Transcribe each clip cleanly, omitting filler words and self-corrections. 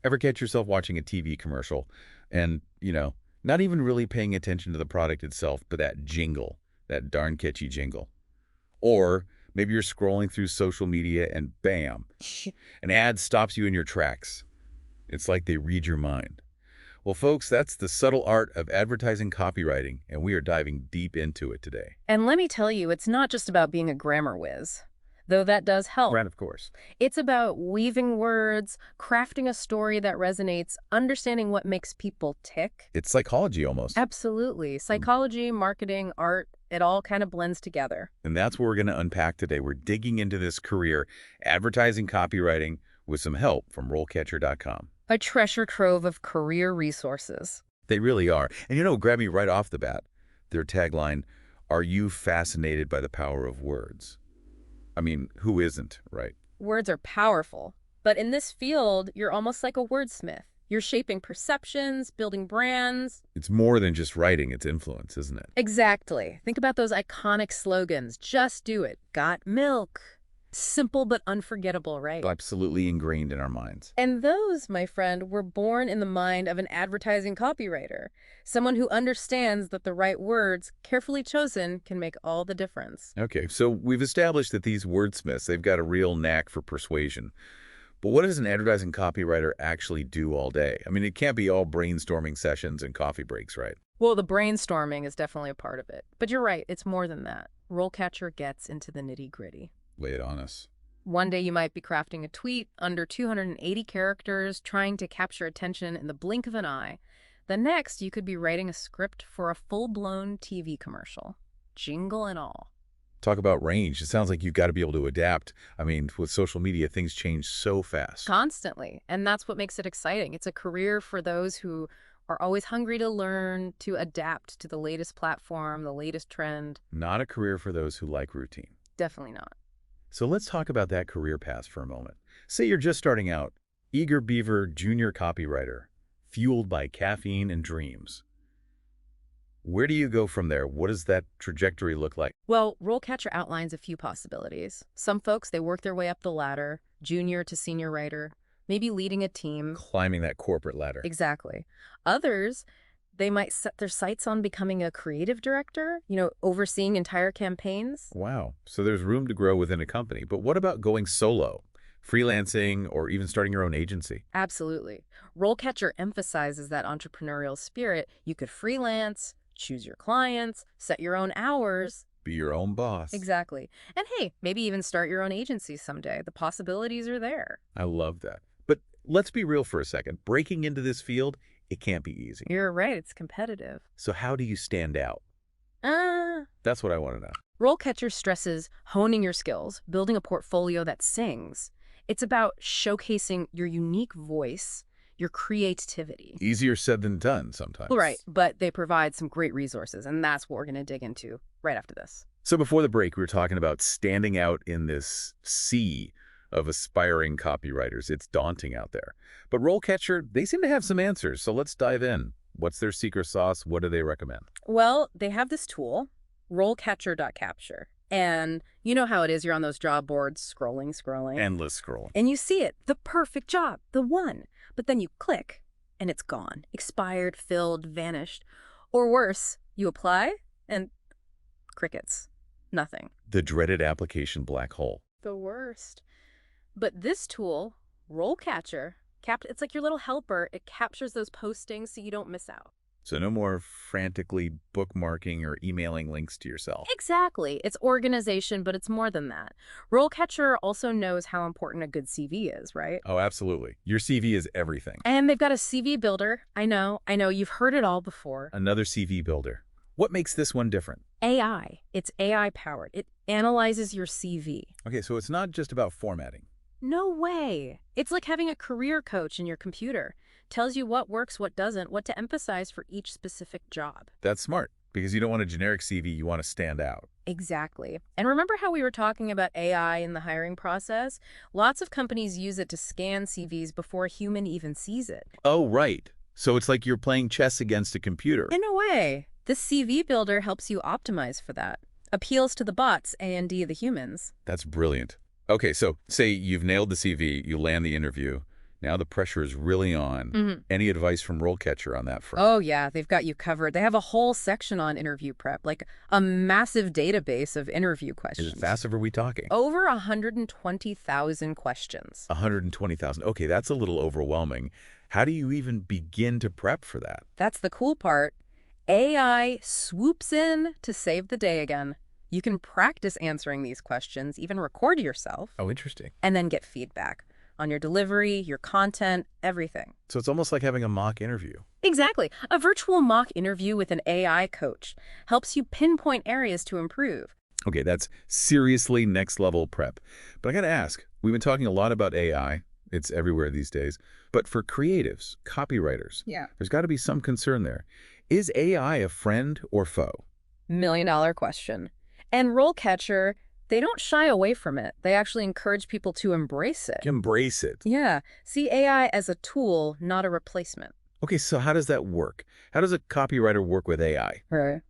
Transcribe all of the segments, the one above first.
Ever catch yourself watching a TV commercial and, not even really paying attention to the product itself, but that jingle, that darn catchy jingle? Or maybe you're scrolling through social media and bam, an ad stops you in your tracks. It's like they read your mind. Well, folks, that's the subtle art of advertising copywriting, and we are diving deep into it today. And let me tell you, it's not just about being a grammar whiz, though that does help. Right, of course. It's about weaving words, crafting a story that resonates, understanding what makes people tick. It's psychology almost. Absolutely. Psychology, marketing, art, it all kind of blends together. And that's what we're going to unpack today. We're digging into this career, advertising copywriting, with some help from RoleCatcher.com. A treasure trove of career resources. They really are. And grab me right off the bat, their tagline, "Are you fascinated by the power of words?" I mean, who isn't, right? Words are powerful, but in this field, you're almost like a wordsmith. You're shaping perceptions, building brands. It's more than just writing, it's influence, isn't it? Exactly. Think about those iconic slogans. Just do it. Got milk. Simple but unforgettable, right? Absolutely ingrained in our minds. And those, my friend, were born in the mind of an advertising copywriter, someone who understands that the right words, carefully chosen, can make all the difference. Okay, so we've established that these wordsmiths, they've got a real knack for persuasion. But what does an advertising copywriter actually do all day? I mean, it can't be all brainstorming sessions and coffee breaks, right? Well, the brainstorming is definitely a part of it. But you're right, it's more than that. RoleCatcher gets into the nitty-gritty. Lay it on us. One day you might be crafting a tweet under 280 characters, trying to capture attention in the blink of an eye. The next, you could be writing a script for a full-blown TV commercial, jingle and all. Talk about range. It sounds like you've got to be able to adapt. I mean, with social media, things change so fast. Constantly. And that's what makes it exciting. It's a career for those who are always hungry to learn, to adapt to the latest platform, the latest trend. Not a career for those who like routine. Definitely not. So let's talk about that career path for a moment. Say you're just starting out, eager beaver junior copywriter, fueled by caffeine and dreams. Where do you go from there? What does that trajectory look like? Well, RoleCatcher outlines a few possibilities. Some folks, they work their way up the ladder, junior to senior writer, maybe leading a team. Climbing that corporate ladder. Exactly. Others, they might set their sights on becoming a creative director, overseeing entire campaigns. Wow. So there's room to grow within a company. But what about going solo, freelancing, or even starting your own agency? Absolutely. RoleCatcher emphasizes that entrepreneurial spirit. You could freelance, choose your clients, set your own hours. Be your own boss. Exactly. And hey, maybe even start your own agency someday. The possibilities are there. I love that. But let's be real for a second. Breaking into this field, it can't be easy. You're right. It's competitive. So how do you stand out? That's what I want to know. RoleCatcher stresses honing your skills, building a portfolio that sings. It's about showcasing your unique voice, your creativity. Easier said than done sometimes. Right, but they provide some great resources, and that's what we're going to dig into right after this. So before the break, we were talking about standing out in this sea of aspiring copywriters. It's daunting out there. But RoleCatcher, they seem to have some answers, so let's dive in. What's their secret sauce? What do they recommend? Well, they have this tool, RoleCatcher.capture. And you know how it is, you're on those job boards, scrolling. Endless scrolling. And you see it, the perfect job, the one. But then you click, and it's gone. Expired, filled, vanished. Or worse, you apply, and crickets. Nothing. The dreaded application black hole. The worst. But this tool, RoleCatcher, it's like your little helper. It captures those postings so you don't miss out. So no more frantically bookmarking or emailing links to yourself. Exactly. It's organization, but it's more than that. RoleCatcher also knows how important a good CV is, right? Oh, absolutely. Your CV is everything. And they've got a CV builder. I know, you've heard it all before. Another CV builder. What makes this one different? AI. It's AI powered. It analyzes your CV. Okay, so it's not just about formatting. No way. It's like having a career coach in your computer. Tells you what works, what doesn't, what to emphasize for each specific job. That's smart, because you don't want a generic CV, you want to stand out. Exactly. And remember how we were talking about AI in the hiring process? Lots of companies use it to scan CVs before a human even sees it. Oh, right. So it's like you're playing chess against a computer. In a way. The CV builder helps you optimize for that. Appeals to the bots and the humans. That's brilliant. Okay, so say you've nailed the CV, you land the interview. Now the pressure is really on. Any advice from RoleCatcher on that front? Oh, yeah, they've got you covered. They have a whole section on interview prep, like a massive database of interview questions. As fast as are we talking? Over 120,000 questions. 120,000. Okay, that's a little overwhelming. How do you even begin to prep for that? That's the cool part. AI swoops in to save the day again. You can practice answering these questions, even record yourself, Oh, interesting. and then get feedback on your delivery, your content, everything. So it's almost like having a mock interview. Exactly. A virtual mock interview with an AI coach helps you pinpoint areas to improve. Okay, that's seriously next-level prep. But I got to ask, we've been talking a lot about AI. It's everywhere these days. But for creatives, copywriters, there's got to be some concern there. Is AI a friend or foe? $1 million question. And RoleCatcher, they don't shy away from it. They actually encourage people to embrace it. Embrace it. Yeah. See AI as a tool, not a replacement. Okay, so how does that work? How does a copywriter work with AI? Right.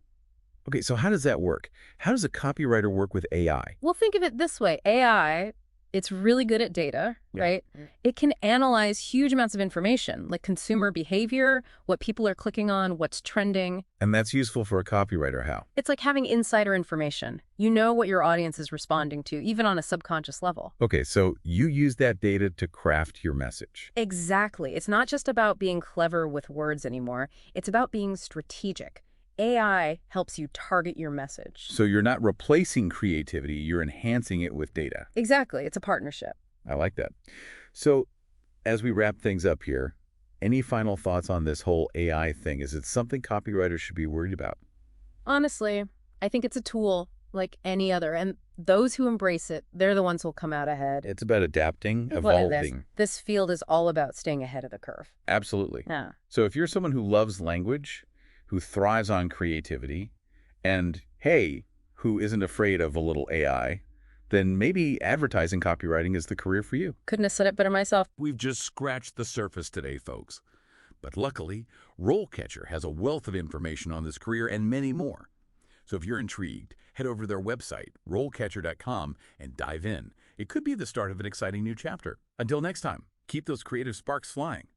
Okay, so how does that work? How does a copywriter work with AI? Well, think of it this way. AI, it's really good at data, Yeah. right? It can analyze huge amounts of information, like consumer behavior, what people are clicking on, what's trending. And that's useful for a copywriter, how? It's like having insider information. You know what your audience is responding to, even on a subconscious level. Okay, so you use that data to craft your message. Exactly. It's not just about being clever with words anymore. It's about being strategic. AI helps you target your message. So you're not replacing creativity, you're enhancing it with data. Exactly. It's a partnership. I like that. So as we wrap things up here, any final thoughts on this whole AI thing? Is it something copywriters should be worried about? Honestly, I think it's a tool like any other, and those who embrace it, they're the ones who'll come out ahead. It's about adapting, Think about this. evolving. This field is all about staying ahead of the curve. Absolutely. Yeah. So if you're someone who loves language, who thrives on creativity, and hey, who isn't afraid of a little AI, then maybe advertising copywriting is the career for you. Couldn't have said it better myself. We've just scratched the surface today, folks. But luckily, RoleCatcher has a wealth of information on this career and many more. So if you're intrigued, head over to their website, RoleCatcher.com, and dive in. It could be the start of an exciting new chapter. Until next time, keep those creative sparks flying.